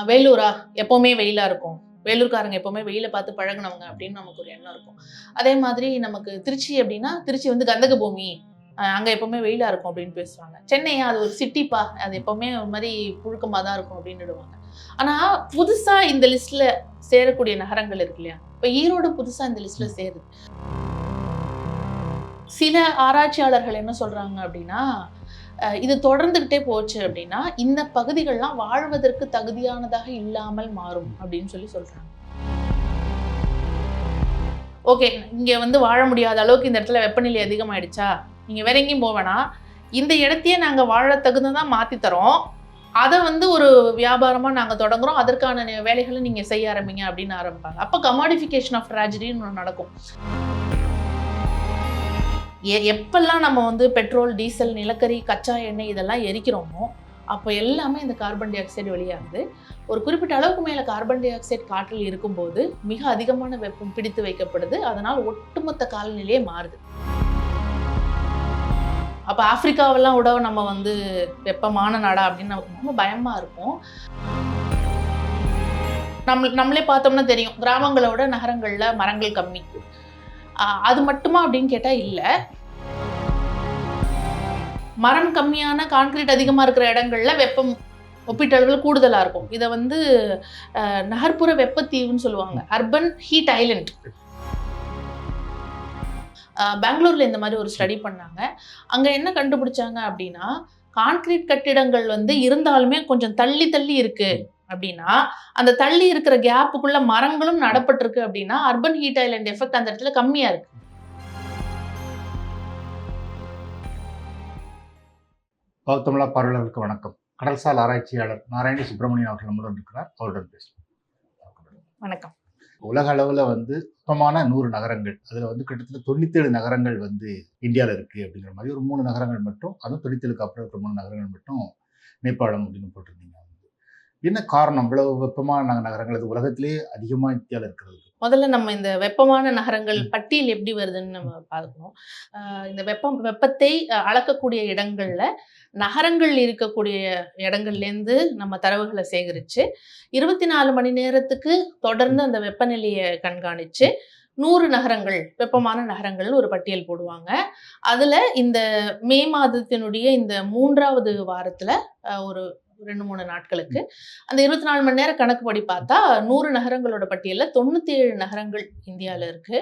வேலூரா எப்பவுமே வெயிலா இருக்கும், வேலூர்காரங்க எப்பவுமே வெயில பார்த்து பழகுனவங்க அப்படின்னு நமக்கு ஒரு எண்ணம் இருக்கும். அதே மாதிரி நமக்கு திருச்சி அப்படின்னா திருச்சி வந்து கந்தக பூமி, அங்க எப்பவுமே வெயிலா இருக்கும் அப்படின்னு பேசுவாங்க. சென்னையா அது ஒரு சிட்டிப்பா, அது எப்பவுமே ஒரு மாதிரி புழுக்கமா தான் இருக்கும் அப்படின்னுடுவாங்க. ஆனா புதுசா இந்த லிஸ்ட்ல சேரக்கூடிய நகரங்கள் இருக்கு இல்லையா, இப்ப ஈரோடு புதுசா இந்த லிஸ்ட்ல சேருது. சில ஆராய்ச்சியாளர்கள் என்ன சொல்றாங்க அப்படின்னா, இது தொடர்ந்துகிட்டே போச்சு அப்படின்னா இந்த பகுதிகள்லாம் வாழ்வதற்கு தகுதியானதாக இல்லாமல் மாறும் அப்படின்னு சொல்றாங்க. ஓகே, இங்க வந்து வாழ முடியாத அளவுக்கு இந்த இடத்துல வெப்பநிலை அதிகமாயிடுச்சா, நீங்க வேற எங்கேயும் போவேனா, இந்த இடத்தையே நாங்க வாழ தகுந்ததா மாத்தி தரோம், அதை வந்து ஒரு வியாபாரமா நாங்க தொடங்குறோம், அதற்கான வேலைகளை நீங்க செய்ய ஆரம்பிங்க அப்படின்னு ஆரம்பிப்பாங்க. அப்ப கமாடிஃபிகேஷன் ஆஃப் ட்ராஜடின்னு ஒன்று நடக்கும். எப்பெல்லாம் நம்ம வந்து பெட்ரோல், டீசல், நிலக்கரி, கச்சா எண்ணெய் இதெல்லாம் எரிக்கிறோமோ அப்போ எல்லாமே இந்த கார்பன் டை ஆக்சைடு வெளியாகுது. ஒரு குறிப்பிட்ட அளவுக்கு மேலே கார்பன் டை ஆக்சைடு காற்றில் இருக்கும்போது மிக அதிகமான வெப்பம் பிடித்து வைக்கப்படுது. அதனால் ஒட்டுமொத்த காலநிலையே மாறுது. அப்போ ஆப்பிரிக்காவெல்லாம் விட நம்ம வந்து வெப்பமான நாடா அப்படின்னு நமக்கு ரொம்ப பயமா இருக்கும். நம்மளே பார்த்தோம்னா தெரியும், கிராமங்களை விட நகரங்கள்ல மரங்கள் கம்மி. அது மட்டுமா அப்படின்னு கேட்டா இல்ல. மரம் கம்மியான கான்கிரீட் அதிகமா இருக்கிற இடங்கள்ல வெப்பம் ஒப்பீட்டளவில் கூடுதலா இருக்கும். இதை வந்து நகர்ப்புற வெப்பத்தீவுன்னு சொல்லுவாங்க, அர்பன் ஹீட் ஐலண்ட். பெங்களூர்ல இந்த மாதிரி ஒரு ஸ்டடி பண்ணாங்க. அங்க என்ன கண்டுபிடிச்சாங்க அப்படின்னா, கான்கிரீட் கட்டிடங்கள் வந்து இருந்தாலுமே கொஞ்சம் தள்ளி தள்ளி இருக்கு அப்படின்னா, அந்த தள்ளி இருக்கிற கேப்புக்குள்ள மரங்களும் நடப்பட்டிருக்கு அப்படின்னா அர்பன் ஹீட் ஐலண்ட் எஃபெக்ட் அந்த இடத்துல கம்மியா இருக்கு. கௌதமலா பார்வையாளர்களுக்கு வணக்கம். கடல்சார் ஆராய்ச்சியாளர் நாராயணி சுப்பிரமணியன் அவர்கள் நம்முடன் இருக்கிறார். அவருடன் பேசலாம். வணக்கம். உலக அளவில் வந்து சுத்தமான 100 நகரங்கள், அதில் வந்து கிட்டத்தட்ட 97 நகரங்கள் வந்து இந்தியாவில் இருக்குது அப்படிங்கிற மாதிரி ஒரு 3 நகரங்கள் மட்டும், அதுவும் 97க்கு அப்புறம் இருக்கிற 3 நகரங்கள் மட்டும் நேபாளம் அப்படின்னு போட்டிருந்தீங்க. என்ன காரணம் இவ்வளவு வெப்பமான நகரங்கள் அது உலகத்திலேயே அதிகமாக இந்தியாவில் இருக்கிறது? முதல்ல நம்ம இந்த வெப்பமான நகரங்கள் பட்டியல் எப்படி வருதுன்னு நம்ம பார்க்கணும். இந்த வெப்பத்தை அளக்கக்கூடிய இடங்கள்ல நகரங்கள் இருக்கக்கூடிய இடங்கள்லேருந்து நம்ம தரவுகளை சேகரித்து 24 மணி நேரத்துக்கு தொடர்ந்து அந்த வெப்பநிலையை கண்காணித்து 100 நகரங்கள் வெப்பமான நகரங்கள்னு ஒரு பட்டியல் போடுவாங்க. அதில் இந்த மே மாதத்தினுடைய இந்த 3வது வாரத்தில் ஒரு 2-3 நாட்களுக்கு அந்த 24 மணி நேரம் கணக்குப்படி பார்த்தா 100 நகரங்களோட பட்டியலில் 97 நகரங்கள் இந்தியாவில் இருக்கு,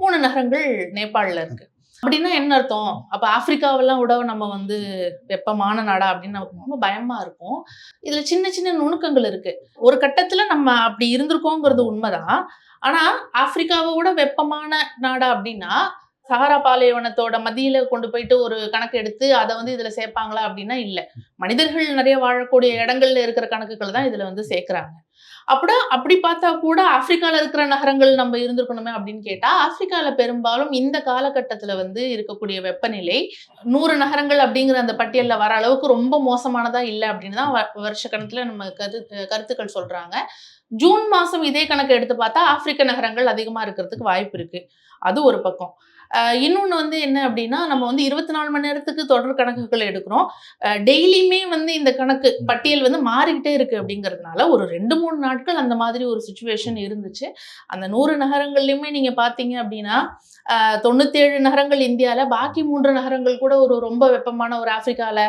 3 நகரங்கள் நேபாளில் இருக்கு. அப்படின்னா என்ன அர்த்தம்? அப்போ ஆப்பிரிக்காவெல்லாம் விட நம்ம வந்து வெப்பமான நாடா அப்படின்னு நமக்கு ரொம்ப பயமா இருக்கும். இதுல சின்ன சின்ன நுணுக்கங்கள் இருக்கு. ஒரு கட்டத்துல நம்ம அப்படி இருந்திருக்கோங்கிறது உண்மைதான். ஆனா ஆப்பிரிக்காவை விட வெப்பமான நாடா அப்படின்னா சஹாரா பாலைவனத்தோட மத்தியில கொண்டு போயிட்டு ஒரு கணக்கு எடுத்து அதை வந்து இதுல சேர்ப்பாங்களா அப்படின்னா இல்ல. மனிதர்கள் நிறைய வாழக்கூடிய இடங்கள்ல இருக்கிற கணக்குகள் தான் இதுல வந்து சேர்க்கிறாங்க. அப்படி பார்த்தா கூட ஆப்பிரிக்கால இருக்கிற நகரங்கள் நம்ம இருந்திருக்கணுமே அப்படின்னு கேட்டா, ஆப்பிரிக்கால பெரும்பாலும் இந்த காலகட்டத்துல வந்து இருக்கக்கூடிய வெப்பநிலை 100 நகரங்கள் அப்படிங்கிற அந்த பட்டியல்ல வர அளவுக்கு ரொம்ப மோசமானதா இல்லை அப்படின்னு தான் வருஷ கணக்குல நம்ம கருத்துக்கள் சொல்றாங்க. ஜூன் மாசம் இதே கணக்கு எடுத்து பார்த்தா ஆப்பிரிக்க நகரங்கள் அதிகமா இருக்கிறதுக்கு வாய்ப்பு இருக்கு. அது ஒரு பக்கம். இன்னொன்று வந்து என்ன அப்படின்னா, நம்ம வந்து 24 மணி நேரத்துக்கு தொடர் கணக்குகள் எடுக்கிறோம். டெய்லியுமே வந்து இந்த கணக்கு பட்டியல் வந்து மாறிக்கிட்டே இருக்கு அப்படிங்கிறதுனால ஒரு 2-3 நாட்கள் அந்த மாதிரி ஒரு சுச்சுவேஷன் இருந்துச்சு. அந்த 100 நகரங்கள்லையுமே நீங்க பார்த்தீங்க அப்படின்னா 97 நகரங்கள் இந்தியாவில், பாக்கி 3 நகரங்கள் கூட ஒரு ரொம்ப வெப்பமான ஒரு ஆப்பிரிக்காவில்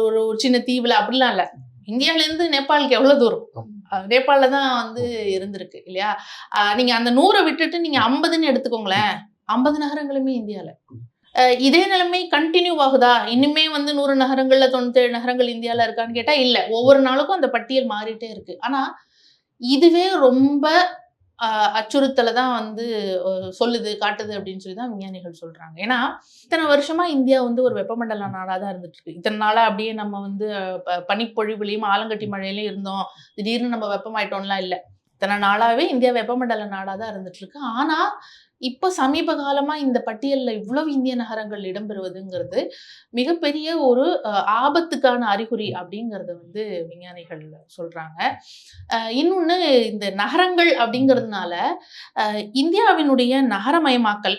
ஒரு சின்ன தீவில் அப்படிலாம் இல்லை. இந்தியாவிலேருந்து நேபாளுக்கு எவ்வளோ தூரம்? நேபாளில் தான் வந்து இருந்திருக்கு இல்லையா? நீங்க அந்த 100 விட்டுட்டு நீங்க 50ன்னு எடுத்துக்கோங்களேன், 50 நகரங்களுமே இந்தியாவில். இதே நிலைமை கண்டினியூ ஆகுதா? இன்னுமே வந்து 100 நகரங்கள்ல 97 நகரங்கள் இந்தியாவில் இருக்கான்னு கேட்டால் இல்லை. ஒவ்வொரு நாளுக்கும் அந்த பட்டியல் மாறிட்டே இருக்கு. ஆனால் இதுவே ரொம்ப அச்சுறுத்தலை தான் வந்து சொல்லுது, காட்டுது அப்படின்னு சொல்லி தான் விஞ்ஞானிகள் சொல்றாங்க. ஏன்னா இத்தனை வருஷமா இந்தியா வந்து ஒரு வெப்பமண்டல நாடாக தான் இருந்துட்டு இருக்கு. இத்தனை நாளா அப்படியே நம்ம வந்து பனிப்பொழிவுலையும் ஆலங்கட்டி மழையிலையும் இருந்தோம், திடீர்னு நம்ம வெப்பமாயிட்டோம்லாம் இல்லை. இத்தனை நாளாவே இந்தியா வெப்பமண்டல நாடாக தான் இருந்துட்டு இருக்கு. ஆனா இப்போ சமீப காலமா இந்த பட்டியலில் இவ்வளவு இந்திய நகரங்கள் இடம்பெறுவதுங்கிறது மிகப்பெரிய ஒரு ஆபத்துக்கான அறிகுறி அப்படிங்கிறத வந்து விஞ்ஞானிகள் சொல்றாங்க. இன்னொன்று, இந்த நகரங்கள் அப்படிங்கிறதுனால இந்தியாவினுடைய நகரமயமாக்கல்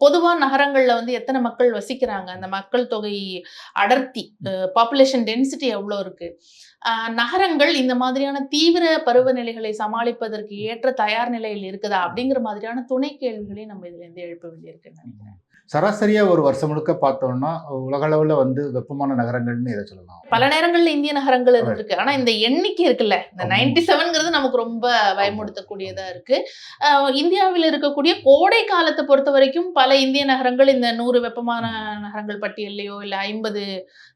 பொதுவா நகரங்கள்ல வந்து எத்தனை மக்கள் வசிக்கிறாங்க, அந்த மக்கள் தொகை அடர்த்தி, பாப்புலேஷன் டென்சிட்டி எவ்வளோ இருக்கு, நகரங்கள் இந்த மாதிரியான தீவிர பருவநிலைகளை சமாளிப்பதற்கு ஏற்ற தயார் நிலையில் இருக்குதா அப்படிங்கிற மாதிரியான துணை கேள்விகளையும் நம்ம இதுல இருந்து எழுப்ப வேண்டியிருக்குன்னு நினைக்கிறேன். சராசரியா ஒரு வருஷம் முழுக்க பார்த்தோம்னா உலக அளவுல வந்து வெப்பமான நகரங்கள்னு எதை சொல்லலாம்? பல நேரங்கள்ல இந்திய நகரங்கள் இருந்திருக்கு. ஆனா இந்த எண்ணிக்கை இருக்குல்ல, இந்த ஆமா. 97ங்கிறது நமக்கு ரொம்ப பயமுடுத்தக்கூடியதா இருக்கு. இந்தியாவில் இருக்கக்கூடிய கோடை காலத்தை பொறுத்த வரைக்கும் பல இந்திய நகரங்கள் இந்த 100 வெப்பமான நகரங்கள் பட்டியல்லையோ இல்ல 50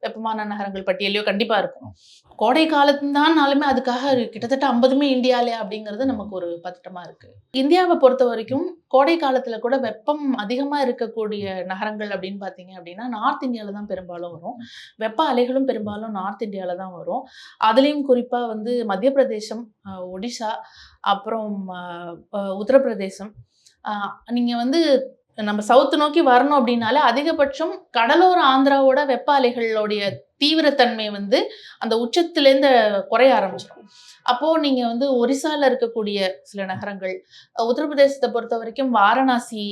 வெப்பமான நகரங்கள் பட்டியல்லையோ கண்டிப்பா இருக்கும். கோடை காலத்துதான்னாலுமே அதுக்காக கிட்டத்தட்ட 50மே இந்தியாலே அப்படிங்கிறது நமக்கு ஒரு பதட்டமா இருக்கு. இந்தியாவை பொறுத்த வரைக்கும் கோடை காலத்துல கூட வெப்பம் அதிகமா இருக்கக்கூடிய நகரங்கள் அப்படின்னு பாத்தீங்க அப்படின்னா நார்த் இந்தியால தான் பெரும்பாலும் வரும். வெப்ப அலைகளும் பெரும்பாலும் நார்த் இந்தியால தான் வரும். அதுலயும் குறிப்பா வந்து மத்திய பிரதேசம், ஒடிசா, அப்புறம் உத்தரப்பிரதேசம். நீங்க வந்து நம்ம சவுத் நோக்கி வரணும் அப்படின்னாலே அதிகபட்சம் கடலோர ஆந்திராவோட வெப்ப அலைகளுடைய தீவிரத்தன்மை வந்து அந்த உச்சத்திலேருந்து குறைய ஆரம்பிச்சிடும். அப்போ நீங்க வந்து ஒரிசால இருக்கக்கூடிய சில நகரங்கள், உத்தரப்பிரதேசத்தை பொறுத்த வரைக்கும் வாரணாசி,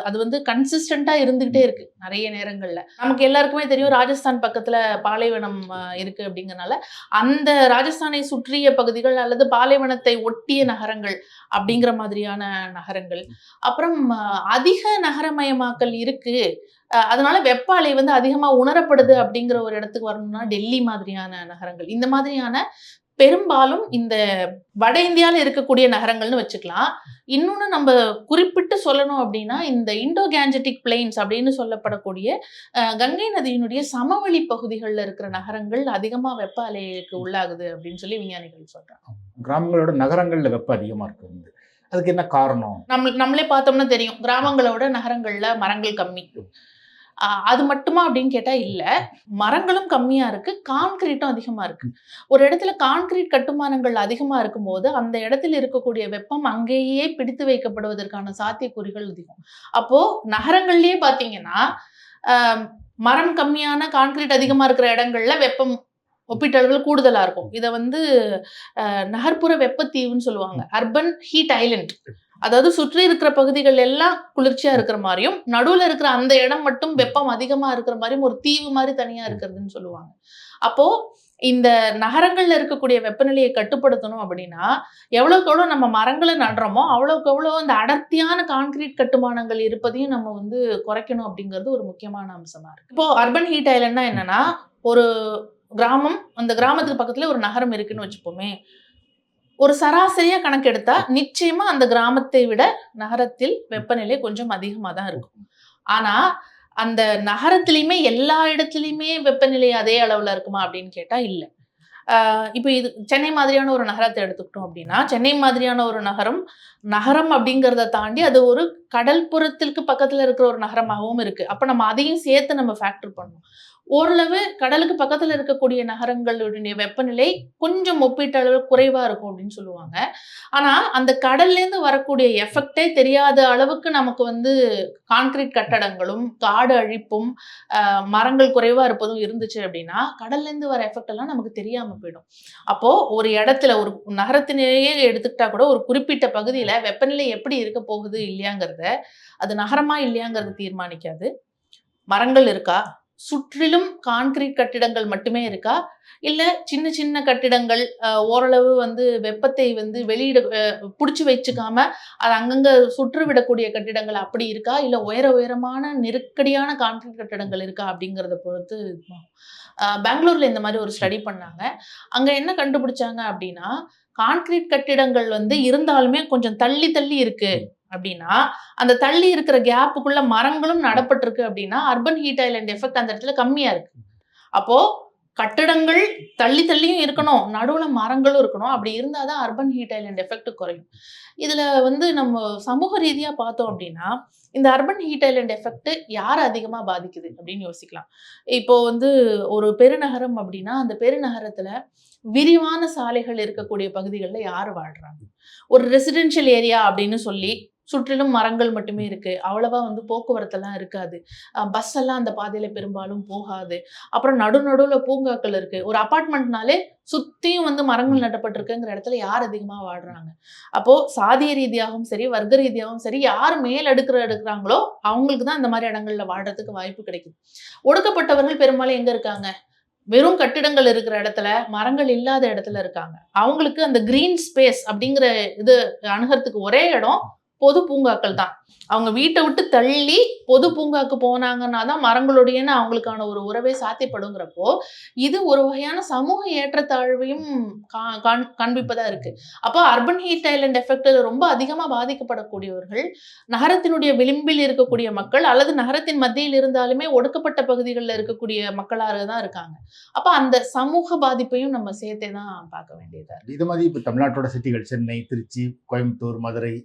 அது வந்து கன்சிஸ்டண்டா இருந்துகிட்டே இருக்கு நிறைய நேரங்கள்ல. நமக்கு எல்லாருக்குமே தெரியும் ராஜஸ்தான் பக்கத்துல பாலைவனம் இருக்கு அப்படிங்கறனால அந்த ராஜஸ்தானை சுற்றிய பகுதிகள் அல்லது பாலைவனத்தை ஒட்டிய நகரங்கள் அப்படிங்கிற மாதிரியான நகரங்கள். அப்புறம் அதிக நகரமயமாக்கல் இருக்கு, அதனால வெப்ப அலை வந்து அதிகமா உணரப்படுது அப்படிங்கிற ஒரு இடத்துக்கு வரணும்னா டெல்லி மாதிரியான நகரங்கள். இந்த மாதிரியான பெரும்பாலும் இந்த வட இந்தியால இருக்கக்கூடிய நகரங்கள்னு வச்சுக்கலாம். இன்னொன்னு நம்ம குறிப்பிட்டு சொல்லணும் அப்படின்னா இந்த இண்டோ கேஞ்சட்டிக் பிளெயின்ஸ் அப்படின்னு சொல்லப்படக்கூடிய கங்கை நதியினுடைய சமவெளி பகுதிகளில் இருக்கிற நகரங்கள் அதிகமா வெப்ப அலைக்கு உள்ளாகுது அப்படின்னு சொல்லி விஞ்ஞானிகள் சொல்றாங்க. கிராமங்களோட நகரங்கள்ல வெப்பம் அதிகமா இருக்கு, அதுக்கு என்ன காரணம்? நம்மளே பார்த்தோம்னா தெரியும், கிராமங்களோட நகரங்கள்ல மரங்கள் கம்மி. அது மட்டுமா அப்படின்னு கேட்டா இல்ல, மரங்களும் கம்மியா இருக்கு, கான்கிரீட்டும் அதிகமா இருக்கு. ஒரு இடத்துல கான்கிரீட் கட்டுமானங்கள் அதிகமா இருக்கும்போது அந்த இடத்துல இருக்கக்கூடிய வெப்பம் அங்கேயே பிடித்து வைக்கப்படுவதற்கான சாத்தியக்கூறுகள் அதிகம். அப்போ நகரங்கள்லயே பாத்தீங்கன்னா மரம் கம்மியான கான்கிரீட் அதிகமா இருக்கிற இடங்கள்ல வெப்பம் ஒப்பீட்டளவில் கூடுதலா இருக்கும். இதை வந்து நகர்ப்புற வெப்பத்தீவுன்னு சொல்லுவாங்க, அர்பன் ஹீட் ஐலண்ட். அதாவது சுற்றி இருக்கிற பகுதிகள் எல்லாம் குளிர்ச்சியா இருக்கிற மாதிரியும் நடுவுல இருக்கிற அந்த இடம் மட்டும் வெப்பம் அதிகமா இருக்கிற மாதிரியும் ஒரு தீவு மாதிரி தனியா இருக்கிறதுன்னு சொல்லுவாங்க. அப்போ இந்த நகரங்கள்ல இருக்கக்கூடிய வெப்பநிலையை கட்டுப்படுத்தணும் அப்படின்னா எவ்வளவுக்கு எவ்வளவு நம்ம மரங்களை நடுறோமோ அவ்வளவுக்கு எவ்வளவு அந்த அடர்த்தியான கான்கிரீட் கட்டுமானங்கள் இருப்பதையும் நம்ம வந்து குறைக்கணும் அப்படிங்கிறது ஒரு முக்கியமான அம்சமா இருக்கு. இப்போ அர்பன் ஹீட் ஐலண்ட்னா என்னன்னா, ஒரு கிராமம், அந்த கிராமத்துக்கு பக்கத்துல ஒரு நகரம் இருக்குன்னு வச்சுப்போமே, ஒரு சராசரியா கணக்கெடுத்தா நிச்சயமா அந்த கிராமத்தை விட நகரத்தில் வெப்பநிலை கொஞ்சம் அதிகமா தான் இருக்கும். ஆனா அந்த நகரத்திலயுமே எல்லா இடத்துலயுமே வெப்பநிலை அதே அளவுல இருக்குமா அப்படின்னு கேட்டா இல்ல. இப்போ இது சென்னை மாதிரியான ஒரு நகரத்தை எடுத்துக்கிட்டோம் அப்படின்னா, சென்னை மாதிரியான ஒரு நகரம் அப்படிங்கிறத தாண்டி அது ஒரு கடல்புறத்திற்கு பக்கத்துல இருக்கிற ஒரு நகரமாகவும் இருக்கு. அப்ப நம்ம அதையும் சேர்த்து நம்ம ஃபேக்டர் பண்ணணும். ஓரளவு கடலுக்கு பக்கத்துல இருக்கக்கூடிய நகரங்களுடைய வெப்பநிலை கொஞ்சம் ஒப்பீட்டளவு குறைவா இருக்கும் அப்படின்னு சொல்லுவாங்க. ஆனா அந்த கடல்ல இருந்து வரக்கூடிய எஃபெக்டே தெரியாத அளவுக்கு நமக்கு வந்து கான்கிரீட் கட்டடங்களும் காடு அழிப்பும் மரங்கள் குறைவா இருப்பதும் இருந்துச்சு அப்படின்னா கடல்ல இருந்து வர எஃபெக்ட் எல்லாம் நமக்கு தெரியாம போயிடும். அப்போ ஒரு இடத்துல ஒரு நகரத்திலேயே எடுத்துக்கிட்டா கூட ஒரு குறிப்பிட்ட பகுதியில வெப்பநிலை எப்படி இருக்க போகுது இல்லையாங்கிறத அது நகரமா இல்லையாங்கிறத தீர்மானிக்காது. மரங்கள் இருக்கா, சுற்றிலும் கான்கிரீட் கட்டிடங்கள் மட்டுமே இருக்கா, இல்ல சின்ன சின்ன கட்டிடங்கள் ஓரளவு வந்து வெப்பத்தை வந்து வெளியிட புடிச்சு வச்சுக்காம அது அங்கங்க சுற்று விடக்கூடிய கட்டிடங்கள் அப்படி இருக்கா, இல்ல உயரமான நெருக்கடியான கான்கிரீட் கட்டிடங்கள் இருக்கா அப்படிங்கிறத பொறுத்து. பெங்களூர்ல இந்த மாதிரி ஒரு ஸ்டடி பண்ணாங்க. அங்க என்ன கண்டுபிடிச்சாங்க அப்படின்னா, கான்கிரீட் கட்டிடங்கள் வந்து இருந்தாலுமே கொஞ்சம் தள்ளி தள்ளி இருக்கு அப்படின்னா, அந்த தள்ளி இருக்கிற கேப்புக்குள்ள மரங்களும் நடப்பட்டிருக்கு அப்படின்னா அர்பன் ஹீட் ஐலண்ட் எஃபெக்ட் அந்த இடத்துல கம்மியா இருக்கு. அப்போ கட்டிடங்கள் தள்ளி தள்ளியும் இருக்கணும், நடுவுல மரங்களும் இருக்கணும். அப்படி இருந்தாதான் அர்பன் ஹீட் ஐலண்ட் எஃபெக்ட் குறையும். இதுல வந்து நம்ம சமூக ரீதியா பார்த்தோம் அப்படின்னா இந்த அர்பன் ஹீட் ஐலண்ட் எஃபெக்ட் யார் அதிகமா பாதிக்குது அப்படின்னு யோசிக்கலாம். இப்போ வந்து ஒரு பெருநகரம் அப்படின்னா அந்த பெருநகரத்துல விரிவான சாலைகள் இருக்கக்கூடிய பகுதிகளில் யார் வாழ்றாங்க? ஒரு ரெசிடென்ஷியல் ஏரியா அப்படின்னு சொல்லி சுற்றிலும் மரங்கள் மட்டுமே இருக்கு. அவ்வளவா வந்து போக்குவரத்தெல்லாம் இருக்காது. பஸ் எல்லாம் அந்த பாதையில பெரும்பாலும் போகாது. அப்புறம் நடுவுல பூங்காக்கள் இருக்கு. ஒரு அபார்ட்மெண்ட்னாலே சுத்தியும் வந்து மரங்கள் நட்டப்பட்டிருக்குங்கிற இடத்துல யார் அதிகமா வாழ்றாங்க? அப்போ சாதிய ரீதியாகவும் சரி, வர்க்க ரீதியாகவும் சரி, யார் மேல் எடுக்கிறாங்களோ அவங்களுக்கு தான் இந்த மாரி இடங்கள்ல வாழ்றதுக்கு வாய்ப்பு கிடைக்குது. ஒடுக்கப்பட்டவர்கள் பெரும்பாலும் எங்க இருக்காங்க? வெறும் கட்டிடங்கள் இருக்கிற இடத்துல, மரங்கள் இல்லாத இடத்துல இருக்காங்க. அவங்களுக்கு அந்த கிரீன் ஸ்பேஸ் அப்படிங்கிற இது அணுகறதுக்கு ஒரே இடம் பொது பூங்காக்கள் தான். அவங்க வீட்ட விட்டு தள்ளி பொது பூங்காக்கு போனாங்கன்னா தான் மரங்களுடையன்னு அவங்களுக்கான ஒரு உறவே சாத்தியப்படுங்கிறப்போ, இது ஒரு வகையான சமூக ஏற்றத்தாழ்வையும் காண்பிப்பதா இருக்கு. அப்போ அர்பன் ஹீட் ஐலண்ட் எஃபெக்ட்ல ரொம்ப அதிகமா பாதிக்கப்படக்கூடியவர்கள், நகரத்தினுடைய விளிம்பில் இருக்கக்கூடிய மக்கள் அல்லது நகரத்தின் மத்தியில் இருந்தாலுமே ஒடுக்கப்பட்ட பகுதிகள்ல இருக்கக்கூடிய மக்களாக தான் இருக்காங்க. அப்ப அந்த சமூக பாதிப்பையும் நம்ம சேர்த்தே தான் பார்க்க வேண்டியதா இருக்கு. இது மாதிரி இப்ப தமிழ்நாட்டோட சிட்டிகள் சென்னை, திருச்சி, கோயம்புத்தூர், மதுரை.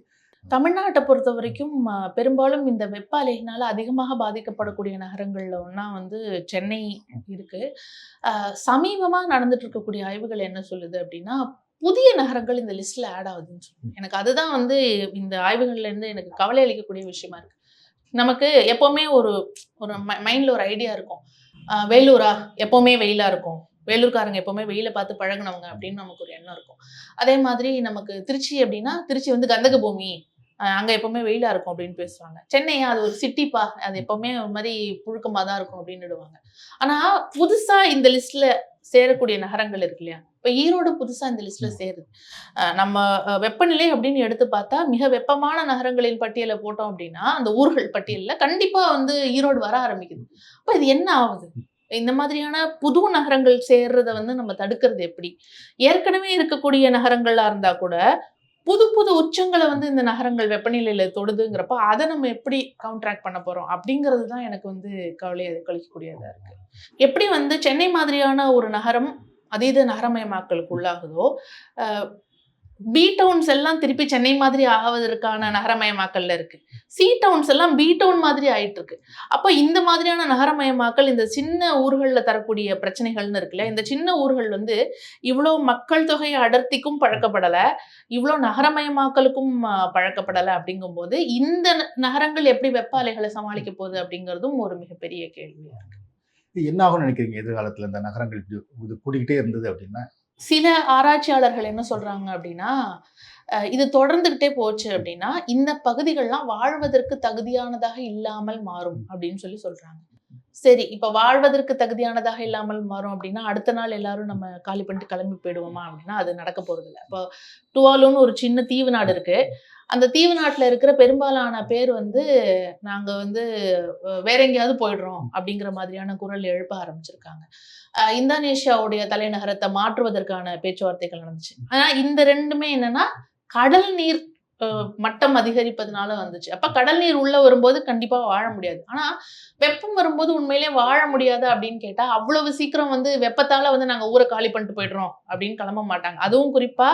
தமிழ்நாட்ட பொறுத்தவரைக்கும் பெரும்பாலும் இந்த வெப்ப அலையினால அதிகமாக பாதிக்கப்படக்கூடிய நகரங்கள்ல ஒண்ணா வந்து சென்னை இருக்கு. சமீபமா நடந்துட்டு இருக்கக்கூடிய ஆய்வுகள் என்ன சொல்லுது அப்படின்னா, புதிய நகரங்கள் இந்த லிஸ்ட்ல ஆட் ஆகுதுன்னு சொல்லுது. எனக்கு அதுதான் வந்து இந்த ஆய்வுகள்ல இருந்து எனக்கு கவலை அளிக்கக்கூடிய விஷயமா இருக்கு. நமக்கு எப்பவுமே ஒரு ஒரு மைண்ட்ல ஒரு ஐடியா இருக்கும். வேலூரா? எப்பவுமே வெயிலா இருக்கும். வேலூர்காரங்க எப்பவுமே வெயில பார்த்து பழகுனவங்க அப்படின்னு நமக்கு ஒரு எண்ணம் இருக்கும். அதே மாதிரி நமக்கு திருச்சி அப்படின்னா, திருச்சி வந்து கந்தக பூமி. அங்க எப்பவுமே வெயிலா இருக்கும் அப்படின்னு பேசுவாங்க. சென்னையா? அது ஒரு சிட்டிப்பா. அது எப்பவுமே ஒரு மாரி புழுக்கமா தான் இருக்கும் அப்படின்னுடுவாங்க. ஆனா, புதுசா இந்த லிஸ்ட்ல சேரக்கூடிய நகரங்கள் இருக்கு இல்லையா? இப்ப ஈரோடு புதுசா இந்த லிஸ்ட்ல சேருது. நம்ம வெப்பநிலை அப்படின்னு எடுத்து பார்த்தா, மிக வெப்பமான நகரங்களின் பட்டியல போட்டோம் அப்படின்னா, அந்த ஊர்கள் பட்டியல்ல கண்டிப்பா வந்து ஈரோடு வர ஆரம்பிக்குது. அப்ப இது என்ன ஆவுது? இந்த மாதிரியான புது நகரங்கள் சேர்றத வந்து நம்ம தடுக்கிறது எப்படி? ஏற்கனவே இருக்கக்கூடிய நகரங்களா இருந்தா கூட, புது புது உச்சங்கள வந்து இந்த நகரங்கள் வெப்பநிலையில தொடுதுங்கிறப்ப, அத நம்ம எப்படி கவுண்டராக்ட் பண்ண போறோம்? அப்படிங்கிறது தான் எனக்கு வந்து கவலைய கழிக்கக்கூடியதா இருக்கு. எப்படி வந்து சென்னை மாதிரியான ஒரு நகரம் அதீத நகரமயமாக்கலுக்கு உள்ளாகுதோ, அ பி டவுன்ஸ் எல்லாம் திருப்பி சென்னை மாதிரி ஆவதற்கான நகரமயமாக்கல்ல இருக்கு. சி டவுன்ஸ் எல்லாம் பி டவுன் மாதிரி ஆயிட்டு இருக்கு. அப்ப இந்த மாதிரியான நகரமயமாக்கல் இந்த சின்ன ஊர்கள்ல தரக்கூடிய பிரச்சனைகள்னு இருக்குல்ல, இந்த சின்ன ஊர்கள் வந்து இவ்ளோ மக்கள் தொகை அடர்த்திக்கும் பழக்கப்படல, இவ்ளோ நகரமயமாக்கலுக்கும் பழக்கப்படல அப்படிங்கும்போது, இந்த நகரங்கள் எப்படி வெப்ப அலைகள சமாளிக்க போகுது அப்படிங்கிறதும் ஒரு மிகப்பெரிய கேள்வியா இருக்கு. இது என்ன ஆகும்னு நினைக்கிறீங்க எதிர்காலத்துல இந்த நகரங்கள் இது கூடிக்கிட்டே இருந்தது அப்படின்னா? சில ஆராய்ச்சியாளர்கள் என்ன சொல்றாங்க அப்படின்னா, இது தொடர்ந்துகிட்டே போச்சு அப்படின்னா, இந்த பகுதிகள்லாம் வாழ்வதற்கு தகுதியானதாக இல்லாமல் மாறும் அப்படின்னு சொல்றாங்க. சரி, இப்ப வாழ்வதற்கு தகுதியானதாக இல்லாமல் மாறும் அப்படின்னா, அடுத்த நாள் எல்லாரும் நம்ம காலி பண்ணிட்டு கிளம்பி போயிடுவோமா அப்படின்னா, அது நடக்க போறதில்ல. இப்போ டுவாலுன்னு ஒரு சின்ன தீவு நாடு இருக்கு. அந்த தீவு நாட்டுல இருக்கிற பெரும்பாலான பேர் வந்து, நாங்க வந்து வேற எங்கேயாவது போயிடுறோம் அப்படிங்கிற மாதிரியான குரல் எழுப்ப ஆரம்பிச்சிருக்காங்க. இந்தோனேஷியாவுடைய தலைநகரத்த மாற்றுவதற்கான பேச்சுவார்த்தைகள் நடந்துச்சு. ஆனா இந்த 2மே என்னன்னா, கடல் நீர் மட்டம் அதிகரிப்பதனால வந்துச்சு. அப்ப கடல் நீர் உள்ள வரும்போது கண்டிப்பா வாழ முடியாது. ஆனா வெப்பம் வரும்போது உண்மையிலேயே வாழ முடியாதா அப்படின்னு கேட்டா, அவ்வளவு சீக்கிரம் வந்து வெப்பத்தால வந்து நாங்க ஊர காலி பண்ணிட்டு போயிடுறோம் அப்படின்னு கிளம்ப மாட்டாங்க. அதுவும் குறிப்பா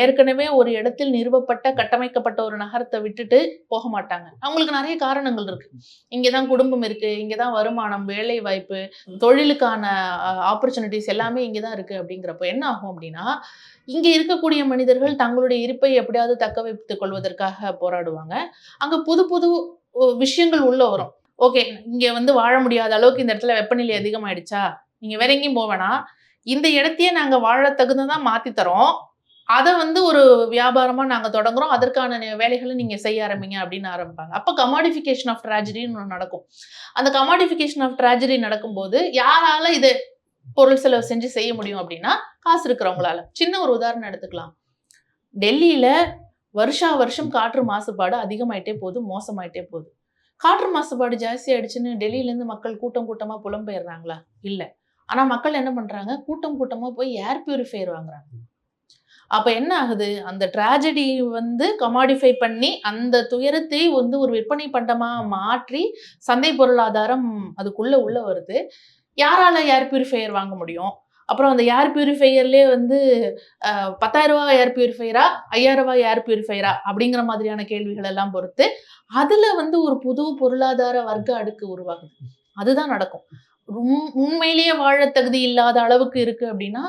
ஏற்கனவே ஒரு இடத்தில் நிறுவப்பட்ட, கட்டமைக்கப்பட்ட ஒரு நகரத்த விட்டுட்டு போக மாட்டாங்க. அவங்களுக்கு நெறைய காரணங்கள் இருக்கு. இங்க தான் குடும்பம் இருக்கு, இங்க தான் வருமானம், வேலை வாய்ப்பு, தொழிலுக்கான ஆப்பர்ச்சுனிட்டீஸ் எல்லாமே இங்க தான் இருக்கு அப்படிங்கிறப்போ என்ன ஆகும் அப்படின்னா, இங்க இருக்கக்கூடிய மனிதர்கள் தங்களுடைய இருப்பை எப்படியாவது தக்க வைத்துக் கொள்வதற்காக போராடுவாங்க. அங்க புது புது விஷயங்கள் உள்ள வரும். ஓகே, இங்க வந்து வாழ முடியாத அளவுக்கு இந்த இடத்துல வெப்பநிலை அதிகமாயிடுச்சா? நீங்க வேற எங்கேயும் போ வேணாம். இந்த இடத்தையே நாங்க வாழ தகுந்ததா மாத்தி தர்றோம். அத வந்து ஒரு வியாபாரமா நாங்க தொடங்குறோம். அதற்கான வேலைகள நீங்க செய்ய ஆரம்பிங்க அப்படின்னு ஆரம்பிப்பாங்க. அப்ப கமாடிஃபிகேஷன் ஆஃப் ட்ராஜடின்னு ஒண்ணு நடக்கும். அந்த கமாடிஃபிகேஷன் ஆஃப் ட்ராஜடி நடக்கும்போது, யாரால இத பொருள் செலவு செஞ்சு செய்ய முடியும் அப்படின்னா, காசு இருக்கிறவங்களால. சின்ன ஒரு உதாரணம் எடுத்துக்கலாம். டெல்லியில வருஷா வருஷம் காற்று மாசுபாடு அதிகமாயிட்டே போகுது, மோசமாயிட்டே போகுது. காற்று மாசுபாடு ஜாஸ்தி ஆயிடுச்சுன்னு டெல்லியிலேருந்து மக்கள் கூட்டம் கூட்டமா புலம்பெயர்றாங்களா? இல்ல. ஆனா மக்கள் என்ன பண்றாங்க? கூட்டம் கூட்டமா போய் ஏர் பியூரிஃபையர் வாங்குறாங்க. அப்ப என்ன ஆகுது? அந்த ட்ராஜடி வந்து கமாடிஃபை பண்ணி, அந்த துயரத்தை வந்து ஒரு விற்பனை பண்டமா மாற்றி, சந்தை பொருளாதாரம் அதுக்குள்ள உள்ள வருது. யாரால ஏர் பியூரிஃபையர் வாங்க முடியும்? அப்புறம் அந்த ஏர் பியூரிஃபையர்லயே வந்து ரூ. 10,000 ஏர் பியூரிஃபையரா? ரூ. 5,000 ஏர் பியூரிஃபையரா? அப்படிங்கிற மாதிரியான கேள்விகள் எல்லாம் பொறுத்து, அதுல வந்து ஒரு புது பொருளாதார வர்க்க அடுக்கு உருவாகுது. அதுதான் நடக்கும். உண்மையிலேயே வாழ தகுதி இல்லாத அளவுக்கு இருக்கு அப்படின்னா,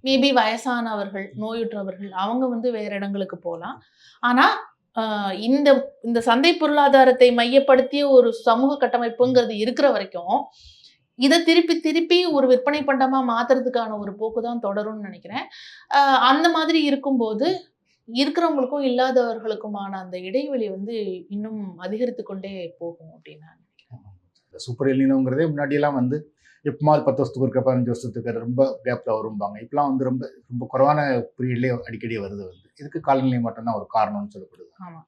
மேபி வயசானவர்கள், நோயுற்றவர்கள் அவங்க வந்து வேற இடங்களுக்கு போலாம். ஆனா, இந்த இந்த சந்தை பொருளாதாரத்தை மையப்படுத்திய ஒரு சமூக கட்டமைப்புங்கிறது இருக்கிற வரைக்கும் இதை திருப்பி திருப்பி ஒரு விற்பனை பண்டமா மாத்துறதுக்கான ஒரு போக்கு தான் தொடரும்னு நினைக்கிறேன். அந்த மாதிரி இருக்கும்போது இருக்கிறவங்களுக்கும் இல்லாதவர்களுக்குமான அந்த இடைவெளி வந்து இன்னும் அதிகரித்து கொண்டே போகும் அப்படின்னு நான் நினைக்கிறேன். சூப்பர் எல்னினோங்கிறதே முன்னாடியெல்லாம் வந்து எப்பமாவது 10 வருஷத்துக்கு இருக்க 15 வருஷத்துக்கு ரொம்ப கேப்ல வரும்பாங்க. இப்பெல்லாம் வந்து ரொம்ப ரொம்ப குறைவான பீரியட்லேயே அடிக்கடி வருது. இதுக்கு காலநிலை மாற்றம் தான் ஒரு காரணம்னு சொல்லப்படுது. ஆமா.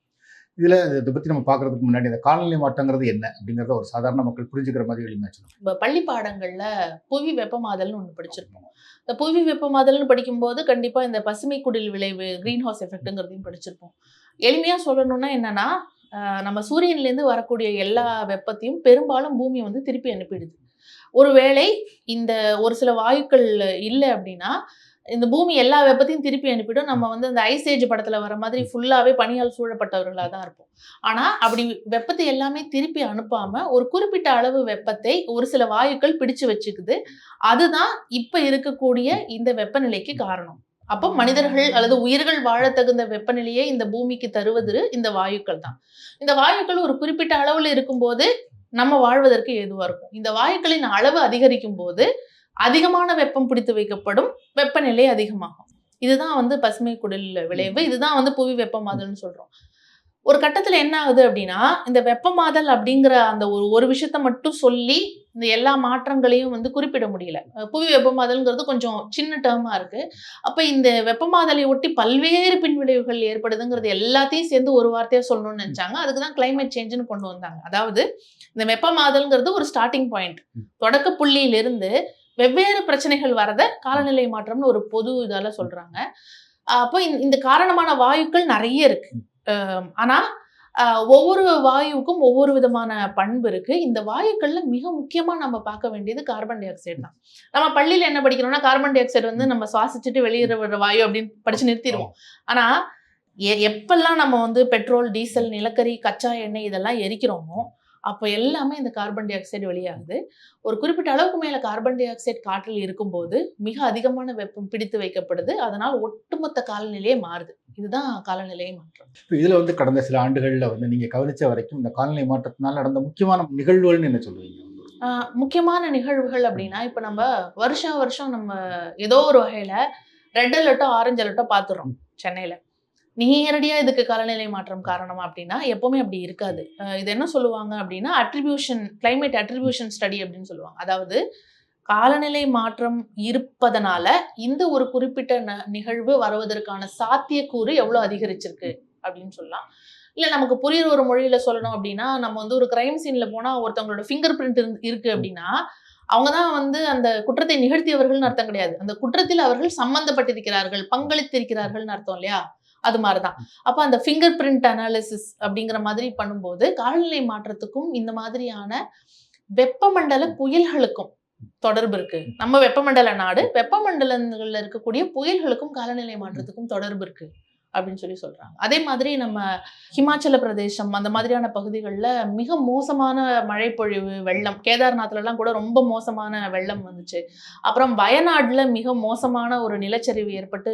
இதுல இதை பத்தி நம்ம பார்க்கறதுக்கு முன்னாடி இந்த காலநிலை மாற்றங்கிறது என்ன அப்படிங்கிறத ஒரு சாதாரண மக்கள் புரிஞ்சுக்கிற மாதிரி எளிமையா சொல்லணும். இப்போ பள்ளி பாடங்கள்ல புவி வெப்பமாதல்னு ஒன்று படிச்சிருப்போம். இந்த புவி வெப்பமாதல்னு படிக்கும்போது கண்டிப்பா இந்த பசுமை குடில் விளைவு கிரீன் ஹவுஸ் எஃபெக்ட்ங்கிறதையும் படிச்சிருப்போம். எளிமையா சொல்லணும்னா என்னன்னா, நம்ம சூரியன்லேருந்து வரக்கூடிய எல்லா வெப்பத்தையும் பெரும்பாலும் பூமி வந்து திருப்பி அனுப்பிடுது. ஒருவேளை இந்த ஒரு சில வாயுக்கள் இல்லை அப்படின்னா இந்த பூமி எல்லா வெப்பத்தையும் திருப்பி அனுப்பிடும். நம்ம வந்து அந்த ஐஸ் ஏஜ் படத்துல வர மாதிரி ஃபுல்லாவே பனியால் சூழப்பட்டவர்களா தான் இருப்போம். ஆனா அப்படி வெப்பத்தை எல்லாமே திருப்பி அனுப்பாம ஒரு குறிப்பிட்ட அளவு வெப்பத்தை ஒரு சில வாயுக்கள் பிடிச்சு வச்சுக்குது. அதுதான் இப்ப இருக்கக்கூடிய இந்த வெப்பநிலைக்கு காரணம். அப்போ மனிதர்கள் அல்லது உயிர்கள் வாழ தகுந்த வெப்பநிலையை இந்த பூமிக்கு தருவது இந்த வாயுக்கள் தான். இந்த வாயுக்கள் ஒரு குறிப்பிட்ட அளவுல இருக்கும்போது நம்ம வாழ்வதற்கு ஏதுவா இருக்கும். இந்த வாயுக்களின் அளவு அதிகரிக்கும் போது அதிகமான வெப்பம் பிடித்து வைக்கப்படும், வெப்பநிலை அதிகமாகும். இதுதான் வந்து பசுமை குடில் விளைவு. இதுதான் வந்து புவி வெப்பமாதல்னு சொல்றோம். ஒரு கட்டத்துல என்ன ஆகுது அப்படின்னா, இந்த வெப்பமாதல் அப்படிங்கிற அந்த ஒரு விஷயத்த மட்டும் சொல்லி இந்த எல்லா மாற்றங்களையும் வந்து குறிப்பிட முடியல. புவி வெப்பமாதல்ங்கிறது கொஞ்சம் சின்ன டேர்மா இருக்கு. அப்ப இந்த வெப்பமாதலை ஒட்டி பல்வேறு பின்விளைவுகள் ஏற்படுதுங்கிறது எல்லாத்தையும் சேர்ந்து ஒரு வார்த்தையா சொல்லணும்னு நினைச்சாங்க. அதுக்கு தான் கிளைமேட் சேஞ்சுன்னு கொண்டு வந்தாங்க. அதாவது இந்த வெப்பமாதல்ங்கிறது ஒரு ஸ்டார்டிங் பாயிண்ட். தொடக்க புள்ளியிலிருந்து வெவ்வேறு பிரச்சனைகள் வரத காலநிலை மாற்றம்னு ஒரு பொது இதால சொல்றாங்க. அப்போ இந்த காரணமான வாயுக்கள் நிறைய இருக்கு. ஆனா ஒவ்வொரு வாயுவுக்கும் ஒவ்வொரு விதமான பண்பு இருக்கு. இந்த வாயுக்கள்ல மிக முக்கியமா நம்ம பார்க்க வேண்டியது கார்பன் டை ஆக்சைடு தான். நம்ம பள்ளியில என்ன படிக்கிறோம்னா கார்பன் டை ஆக்சைடு வந்து நம்ம சுவாசிச்சுட்டு வெளியேற வாயு அப்படின்னு படிச்சு நிறுத்திடுவோம். ஆனா எப்பெல்லாம் நம்ம வந்து பெட்ரோல், டீசல், நிலக்கரி, கச்சா எண்ணெய் இதெல்லாம் எரிக்கிறோமோ அப்போ எல்லாமே இந்த கார்பன் டை ஆக்சைடு வெளியாகுது. ஒரு குறிப்பிட்ட அளவுக்கு மேல கார்பன் டை ஆக்சைடு காற்றில் இருக்கும்போது மிக அதிகமான வெப்பம் பிடித்து வைக்கப்படுது. அதனால் ஒட்டுமொத்த காலநிலையே மாறுது. இதுதான் காலநிலை மாற்றம். இதுல வந்து கடந்த சில ஆண்டுகள்ல வந்து நீங்க கவனிச்ச வரைக்கும் இந்த காலநிலை மாற்றத்தினால நடந்த முக்கியமான நிகழ்வுகள்னு என்ன சொல்லுவீங்க? முக்கியமான நிகழ்வுகள் அப்படின்னா இப்ப நம்ம வருஷம் நம்ம ஏதோ ஒரு வகையில ரெட் அலர்ட்டோ ஆரஞ்சு அலர்ட்டோ பார்த்துறோம் சென்னையில. நேரடியா இதுக்கு காலநிலை மாற்றம் காரணமா அப்படின்னா எப்பவுமே அப்படி இருக்காது. இது என்ன சொல்லுவாங்க அப்படின்னா கிளைமேட் அட்ரிபியூஷன் ஸ்டடி அப்படின்னு சொல்லுவாங்க. அதாவது காலநிலை மாற்றம் இருப்பதனால இந்த ஒரு குறிப்பிட்ட நிகழ்வு வருவதற்கான சாத்தியக்கூறு எவ்வளவு அதிகரிச்சிருக்கு அப்படின்னு சொல்லலாம். இல்ல நமக்கு புரியுற ஒரு மொழியில சொல்லணும் அப்படின்னா நம்ம வந்து ஒரு கிரைம் சீன்ல போனா ஒருத்தவங்களோட ஃபிங்கர் பிரிண்ட் இருக்கு அப்படின்னா அவங்கதான் வந்து அந்த குற்றத்தை நிகழ்த்தியவர்கள்னு அர்த்தம் கிடையாது. அந்த குற்றத்தில் அவர்கள் சம்பந்தப்பட்டிருக்கிறார்கள், பங்களித்திருக்கிறார்கள்னு அர்த்தம் இல்லையா? அது மாதிரிதான். அப்ப அந்த ஃபிங்கர் பிரிண்ட் அனாலிசிஸ் அப்படிங்கிற மாதிரி பண்ணும்போது காலநிலை மாற்றத்துக்கும் இந்த மாதிரியான வெப்பமண்டல புயல்களுக்கும் தொடர்பு இருக்கு. நம்ம வெப்பமண்டல நாடு, வெப்பமண்டலங்கள்ல இருக்கக்கூடிய புயல்களுக்கும் காலநிலை மாற்றத்துக்கும் தொடர்பு இருக்கு அப்படின்னு சொல்றாங்க. அதே மாதிரி நம்ம ஹிமாச்சல பிரதேசம் அந்த மாதிரியான பகுதிகளில் மிக மோசமான மழைப்பொழிவு, வெள்ளம், கேதார்நாத்ல எல்லாம் கூட ரொம்ப மோசமான வெள்ளம் வந்துச்சு. அப்புறம் வயநாடுல மிக மோசமான ஒரு நிலச்சரிவு ஏற்பட்டு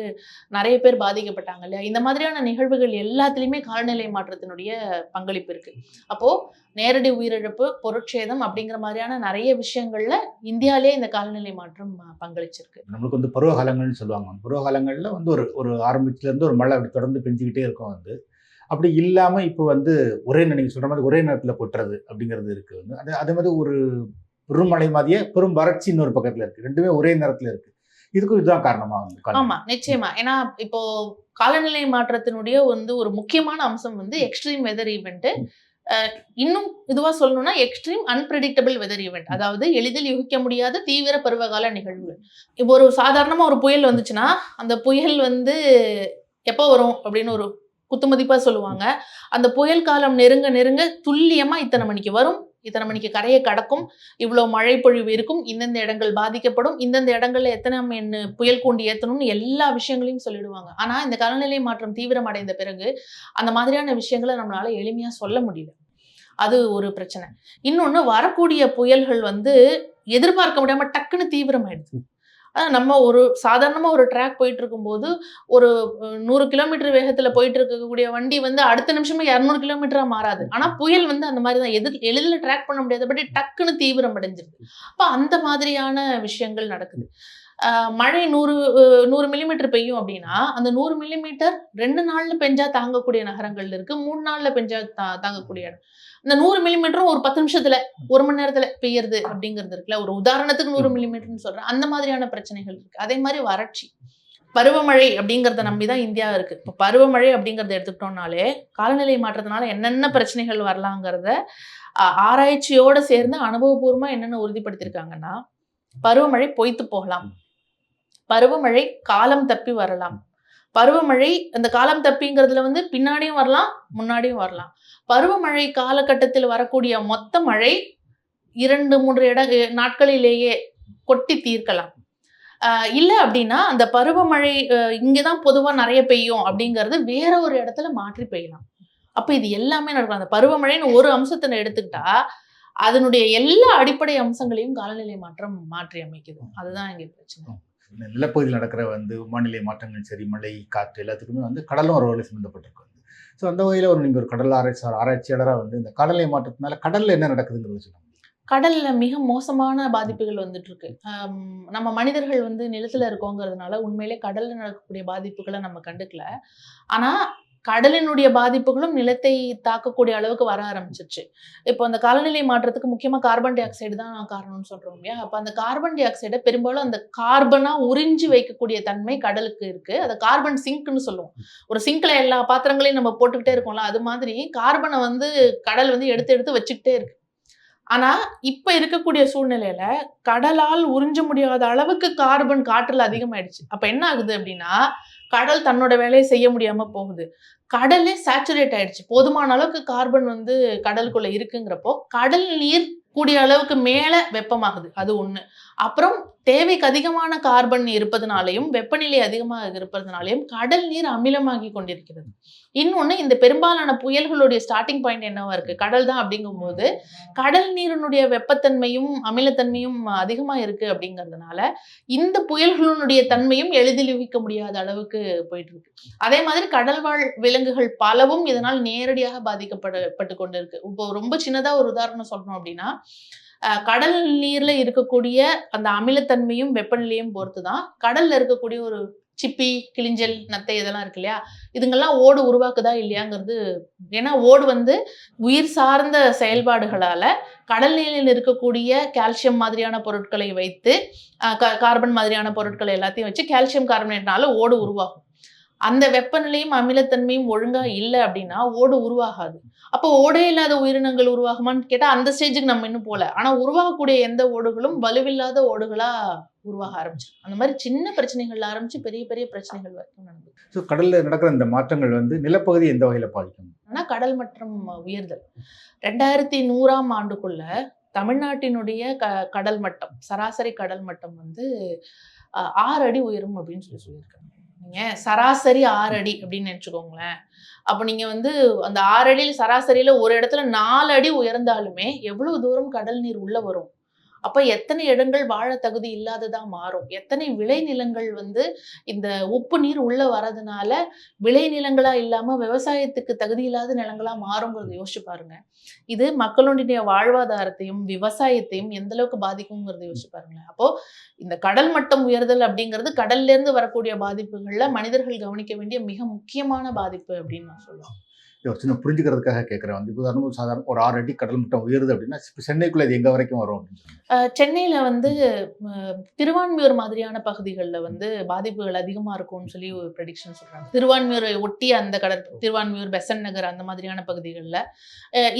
நிறைய பேர் பாதிக்கப்பட்டாங்க இல்லையா? இந்த மாதிரியான நிகழ்வுகள் எல்லாத்துலயுமே காலநிலை மாற்றத்தினுடைய பங்களிப்பு இருக்கு. அப்போ நேரடி உயிரிழப்பு, பொருட்சேதம் அப்படிங்கிற மாதிரியான நிறைய விஷயங்கள்ல இந்தியாவிலே இந்த காலநிலை மாற்றம் பங்களிச்சிருக்கு. நம்மளுக்கு வந்து பருவகாலங்கள்னு சொல்லுவாங்க. பருவகாலங்கள்ல வந்து ஒரு ஆரம்பத்துல இருந்து ஒரு மழை அப்படி தொடர்ந்து பெஞ்சுக்கிட்டே இருக்கும். வந்து அப்படி இல்லாம இப்போ வந்து நீங்க சொல்ற மாதிரி ஒரே நேரத்துல கொட்டுறது அப்படிங்கிறது இருக்கு. வந்து அதே மாதிரி ஒரு பெருமழை மாதிரியே பெரும் வறட்சி இன்னொரு பக்கத்துல இருக்கு. ரெண்டுமே ஒரே நேரத்துல இருக்கு. இதுக்கும் இதுதான் காரணமா? ஆமா, நிச்சயமா. ஏன்னா இப்போ காலநிலை மாற்றத்தினுடைய வந்து ஒரு முக்கியமான அம்சம் வந்து எக்ஸ்ட்ரீம் வெதர் ஈவெண்ட். இன்னும் இதுவா சொல்லணும்னா எக்ஸ்ட்ரீம் அன்பிரடிக்டபிள் வெதர் ஈவெண்ட். அதாவது எளிதில் யூகிக்க முடியாத தீவிர பருவகால நிகழ்வுகள். இப்போ ஒரு சாதாரணமா ஒரு புயல் வந்துச்சுன்னா அந்த புயல் வந்து எப்போ வரும் அப்படின்னு ஒரு குத்துமதிப்பா சொல்லுவாங்க. அந்த புயல் காலம் நெருங்க நெருங்க துல்லியமா இத்தனை மணிக்கு வரும், இத்தனை மணிக்கு கரையை கடக்கும், இவ்வளவு மழை பொழிவு இருக்கும், இந்தந்த இடங்கள் பாதிக்கப்படும், இந்தந்த இடங்கள்ல எத்தனை புயல் கூண்டி ஏற்றணும்னு எல்லா விஷயங்களையும் சொல்லிடுவாங்க. ஆனா இந்த காலநிலை மாற்றம் தீவிரம் அடைந்த பிறகு அந்த மாதிரியான விஷயங்களை நம்மளால எளிமையா சொல்ல முடியல. அது ஒரு பிரச்சனை. இன்னொன்னு வரக்கூடிய புயல்கள் வந்து எதிர்பார்க்க முடியாம டக்குன்னு தீவிரம் ஆயிடுது. நம்ம ஒரு சாதாரணமா ஒரு ட்ராக் போயிட்டு இருக்கும்போது, ஒரு 100 கிலோமீட்டர் வேகத்துல போயிட்டு இருக்கக்கூடிய வண்டி வந்து அடுத்த நிமிஷமே 200 கிலோமீட்டரா மாறாது. ஆனா புயல் வந்து அந்த மாரி தான். எளிதில ட்ராக் பண்ண முடியாதபடி டக்குன்னு தீவிரம் அடைஞ்சிருது. அப்ப அந்த மாதிரியான விஷயங்கள் நடக்குது. மழை 100 மில்லிமீட்டர் பெய்யும் அப்டின்னா, அந்த 100 மில்லிமீட்டர் 2 நாள்ல பெஞ்சா தாங்கக்கூடிய நகரங்கள் இருக்கு. 3 நாள்ல பெஞ்சா தாங்கக்கூடிய இடம். இந்த 100 மில்லிமீட்டரும் ஒரு 10 நிமிஷத்துல, 1 மணி நேரத்துல பெய்யறது அப்படிங்கிறது இருக்குல்ல. ஒரு உதாரணத்துக்கு 100 மில்லிமீட்டர்ன்னு சொல்றேன். அந்த மாதிரியான பிரச்சனைகள் இருக்கு. அதே மாரி வறட்சி. பருவமழை அப்படிங்கிறத நம்பி தான் இந்தியா இருக்கு. இப்ப பருவமழை அப்படிங்கிறத எடுத்துக்கிட்டோம்னாலே, காலநிலை மாற்றத்தினால என்னென்ன பிரச்சனைகள் வரலாங்கிறத ஆராய்ச்சியோட சேர்ந்து அனுபவபூர்வமா என்னென்ன உறுதிப்படுத்தியிருக்காங்கன்னா, பருவமழை பொய்த்து போகலாம். பருவமழை காலம் தப்பி வரலாம். பருவமழை அந்த காலம் தப்பிங்கிறதுல வந்து பின்னாடியும் வரலாம், முன்னாடியும் வரலாம். பருவமழை காலகட்டத்தில் வரக்கூடிய மொத்த மழை 2, 3 நாட்களிலேயே கொட்டி தீர்க்கலாம். இல்ல அப்டின்னா, அந்த பருவமழை இங்க தான் பொதுவா நெறைய பெய்யும் அப்டிங்கிறது வேற ஒரு இடத்துல மாற்றி பெய்யலாம். அப்ப இது எல்லாமே நடக்கும். அந்த பருவமழைன்னு ஒரு அம்சத்த எடுத்துக்கிட்டா, அதனுடைய எல்லா அடிப்படை அம்சங்களையும் காலநிலை மாற்றம் மாற்றி அமைக்குது. அதுதான் இங்க பிரச்சனை. இந்த நிலப்பகுதியில் நடக்கிற வானிலை மாற்றங்கள் சரி, மழை, காற்று எல்லாத்துக்குமே கடலும் ஒரு வகையில் சம்மந்தப்பட்டிருக்கு. ஸோ அந்த வகையில் நீங்க ஒரு கடல் ஆராய்ச்சியாளரா இந்த காலநிலை மாற்றத்தினால கடல்ல என்ன நடக்குதுங்கிறத சொல்லுங்க. கடல்ல மிக மோசமான பாதிப்புகள் வந்துட்டு இருக்கு. நம்ம மனிதர்கள் வந்து நிலத்துல இருக்கோங்கிறதுனால உண்மையிலே கடல்ல நடக்கக்கூடிய பாதிப்புகள நம்ம கண்டுக்கல. ஆனா, கடலினுடைய பாதிப்புகளும் நிலத்தை தாக்கக்கூடிய அளவுக்கு வர ஆரம்பிச்சுருச்சு. இப்போ அந்த காலநிலை மாற்றத்துக்கு முக்கியமா கார்பன் டை ஆக்சைடு தான் காரணம்னு சொல்றோம் இல்லையா? அப்ப அந்த கார்பன் டை ஆக்சைட பெரும்பாலும் அந்த கார்பனா உறிஞ்சி வைக்கக்கூடிய தன்மை கடலுக்கு இருக்கு. அத கார்பன் சிங்க்ன்னு சொல்லுவோம். ஒரு சிங்க்ல எல்லா பாத்திரங்களையும் நம்ம போட்டுக்கிட்டே இருக்கோம்ல, அது மாதிரி கார்பன வந்து கடல் வந்து எடுத்து எடுத்து வச்சுக்கிட்டே இருக்கு. ஆனா, இப்ப இருக்கக்கூடிய சூழ்நிலையில கடலால் உறிஞ்ச முடியாத அளவுக்கு கார்பன் காற்றுல அதிகமாயிடுச்சு. அப்ப என்ன ஆகுது அப்டின்னா, கடல் தன்னோட வேலைய செய்ய முடியாம போகுது. கடலே சேச்சுரேட் ஆயிடுச்சு. போதுமான அளவுக்கு கார்பன் வந்து கடலுக்குள்ள இருக்குங்கிறப்போ, கடல் நீர் கூடிய அளவுக்கு மேல வெப்பமாகுது. அது 1. அப்புறம் தேவைக்கு அதிகமான கார்பன் இருப்பதனாலயும், வெப்பநிலை அதிகமாக இருப்பதனாலயும் கடல் நீர் அமிலமாகி கொண்டிருக்கிறது. இன்னொன்னு இந்த பெரும்பாலான புயல்களுடைய ஸ்டார்ட்டிங் பாயிண்ட் என்னவா இருக்கு? கடல் தான் அப்படிங்கும்போது, கடல் நீரினுடைய வெப்பத்தன்மையும், அமிலத்தன்மையும் அதிகமா இருக்கு அப்படிங்கிறதுனால, இந்த புயல்களினுடைய தன்மையும் எளிதில் யூகிக்க முடியாத அளவுக்கு போயிட்டு இருக்கு. அதே மாதிரி கடல்வாழ் விலங்குகள் பலவும் இதனால் நேரடியாக பாதிக்கப்பட்டு கொண்டிருக்கு. இப்போ ரொம்ப சின்னதா ஒரு உதாரணம் சொல்லணும் அப்படின்னா, கடல் நீர்ல இருக்கக்கூடிய அந்த அமிலத்தன்மையும், வெப்பநிலையும் பொறுத்து தான் கடல்ல இருக்கக்கூடிய ஒரு சிப்பி, கிளிஞ்சல், நத்தை இதெல்லாம் இருக்கு இல்லையா? இதுங்கெல்லாம் ஓடு உருவாக்குதா இல்லையாங்கிறது ஏன்னா ஓடு வந்து உயிர் சார்ந்த செயல்பாடுகளால கடல் நீரில் இருக்கக்கூடிய கால்சியம் மாதிரியான பொருட்களை வைத்து, கார்பன் மாதிரியான பொருட்கள் எல்லாத்தையும் வச்சு கால்சியம் கார்பனேட்னால ஓடு உருவாகும். அந்த வெப்பநிலையும், அமிலத்தன்மையும் ஒழுங்கா இல்ல அப்டின்னா, ஓடு உருவாகாது. அப்போ ஓடே இல்லாத உயிரினங்கள் உருவாகுமான்னு கேட்டா, அந்த ஸ்டேஜ்க்கு நம்ம இன்னும் போல. ஆனா உருவாகக்கூடிய எந்த ஓடுகளும் வலுவில்லாத ஓடுகளா உருவாக ஆரம்பிச்சிரும். அந்த மாரி சின்ன பிரச்சனைகள்ல ஆரம்பிச்சு பெரிய பெரிய பிரச்சனைகள் வரைக்கும் நடக்குது. ஸோ கடல்ல நடக்கிற இந்த மாற்றங்கள் நிலப்பகுதி எந்த வகையில பாதிக்கும்? ஆனா கடல் மட்டம் உயர்தல். 2100ஆம் ஆண்டுக்குள்ள தமிழ்நாட்டினுடைய கடல் மட்டம், சராசரி கடல் மட்டம் வந்து 6 அடி உயரும் அப்டின்னு சொல்லியிருக்காங்க. நீங்க சராசரி 6 அடி அப்படின்னு நினைச்சுக்கோங்களேன். அப்ப நீங்க வந்து அந்த 6 அடியில சராசரியில ஒரு இடத்துல 4 அடி உயர்ந்தாலுமே எவ்வளவு தூரம் கடல் நீர் உள்ள வரும்? அப்ப எத்தனை இடங்கள் வாழ தகுதி இல்லாததா மாறும்? எத்தனை விளைநிலங்கள் வந்து இந்த உப்பு நீர் உள்ள வரதுனால விளைநிலங்களா இல்லாம விவசாயத்துக்கு தகுதி இல்லாத நிலங்களா மாறுங்கிறத யோசிச்சு பாருங்க. இது மக்களுடைய வாழ்வாதாரத்தையும், விவசாயத்தையும் எந்த அளவுக்கு பாதிக்குங்கிறத யோசிச்சு பாருங்களேன். அப்போ இந்த கடல் மட்டம் உயர்தல் அப்படிங்கிறது கடல்ல இருந்து வரக்கூடிய பாதிப்புகள்ல மனிதர்கள் கவனிக்க வேண்டிய மிக முக்கியமான பாதிப்பு அப்படின்னு நான் சொல்லுவேன். ஒரு சின்ன புரிஞ்சுக்கிறதுக்காக கேட்குறேன். இப்போ சாதாரண ஒரு 6 அடி கடல் மட்டம் உயருது அப்படின்னா, இப்போ சென்னைக்குள்ள இது எங்க வரைக்கும் வரும் அப்படின்னு சொல்லுங்க. சென்னையில வந்து திருவான்மியூர் மாதிரியான பகுதிகள்ல வந்து பாதிப்புகள் அதிகமா இருக்கும்னு சொல்லி ஒரு ப்ரெடிக்ஷன் சொல்றாங்க. திருவான்மியூரை ஒட்டி அந்த திருவான்மியூர், பெசன்ட் நகர் அந்த மாதிரியான பகுதிகள்ல,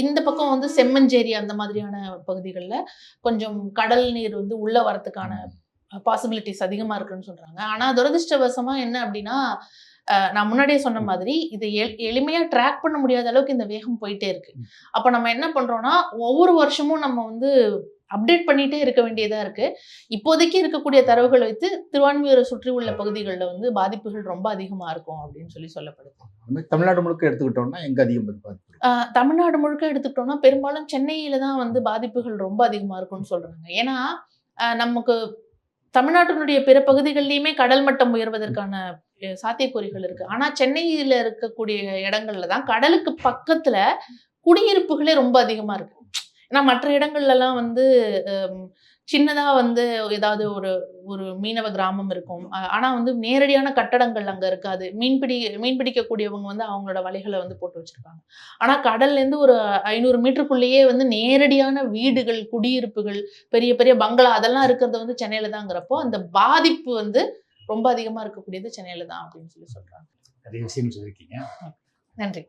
இந்த பக்கம் வந்து செம்மஞ்சேரி அந்த மாதிரியான பகுதிகள்ல கொஞ்சம் கடல் நீர் வந்து உள்ள வரதுக்கான பாசிபிலிட்டிஸ் அதிகமா இருக்குன்னு சொல்றாங்க. ஆனா துரதிர்ஷ்டவசமா என்ன அப்படின்னா, நான் முன்னாடியே சொன்ன மாதிரி இது எளிமையா ட்ராக் பண்ண முடியாத அளவுக்கு இந்த வேகம் போயிட்டே இருக்கு. அப்ப நம்ம என்ன பண்றோம்னா, ஒவ்வொரு வருஷமும் நம்ம வந்து அப்டேட் பண்ணிட்டே இருக்க வேண்டியதா இருக்கு. இப்போதைக்கு இருக்கக்கூடிய தரவுகள் வைத்து திருவான்மியூரை சுற்றி உள்ள பகுதிகள்ல வந்து பாதிப்புகள் ரொம்ப அதிகமா இருக்கும் அப்படின்னு சொல்லப்படுது. தமிழ்நாடு முழுக்க எடுத்துக்கிட்டோம்னா எங்க அதிகம் பாதிப்பு? தமிழ்நாடு முழுக்க எடுத்துக்கிட்டோம்னா பெரும்பாலும் சென்னையில தான் வந்து பாதிப்புகள் ரொம்ப அதிகமா இருக்கும்னு சொல்றாங்க. ஏன்னா நமக்கு தமிழ்நாட்டினுடைய பிற பகுதிகளிலுமே கடல் மட்டம் உயர்வதற்கான சாத்தியக்கூறுகள் இருக்கு. ஆனா சென்னையில இருக்கக்கூடிய இடங்கள்ல தான் கடலுக்கு பக்கத்துல குடியிருப்புகளே ரொம்ப அதிகமா இருக்கு. ஏன்னா மற்ற இடங்கள்ல எல்லாம் வந்து சின்னதா வந்து ஏதாவது ஒரு ஒரு மீனவ கிராமம் இருக்கும். ஆனா வந்து நேரடியான கட்டடங்கள் அங்க இருக்காது. மீன் பிடிக்கக்கூடியவங்க வந்து அவங்களோட வலைகளை வந்து போட்டு வச்சிருப்பாங்க. ஆனா கடல்ல இருந்து ஒரு 500 மீட்டருக்குள்ளேயே வந்து நேரடியான வீடுகள், குடியிருப்புகள், பெரிய பெரிய பங்களா அதெல்லாம் இருக்கிறது வந்து சென்னையில தாங்கிறப்போ, அந்த பாதிப்பு வந்து ரொம்ப அதிகமா இருக்கக்கூடியது சென்னையில தான் அப்படின்னு சொல்றாங்க. நிறைய விஷயம் சொல்லியிருக்கீங்க. நன்றி.